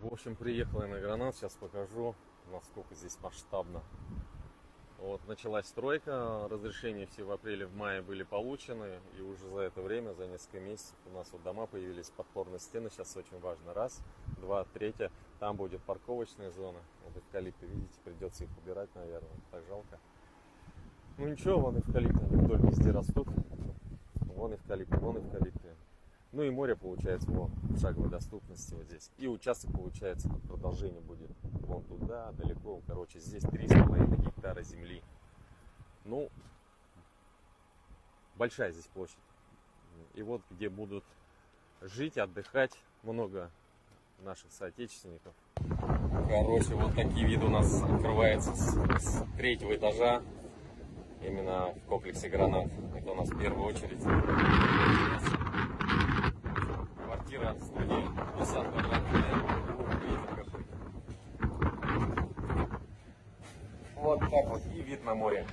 В общем, приехал я на Гранат, сейчас покажу, насколько здесь масштабно. Вот, началась стройка, разрешения все в апреле, в мае были получены, и уже за это время, за несколько месяцев у нас вот дома появились, подпорные стены, сейчас очень важно, раз, два, третье, там будет парковочная зона, вот эвкалипты, видите, придется их убирать, наверное, так жалко. Ну ничего, вон эвкалипты, они вдоль везде растут, вон эвкалипты. Ну и море получается вон, в шаговой доступности вот здесь. И участок получается, продолжение будет вон туда, далеко. Короче, здесь 3,5 гектара земли. Ну, большая здесь площадь. И вот где будут жить, отдыхать много наших соотечественников. Короче, вот такие виды у нас открываются с третьего этажа. Именно в комплексе Гранат. Это у нас в первую очередь. Квартира, студия, Nissan вот так вот, и вид на море.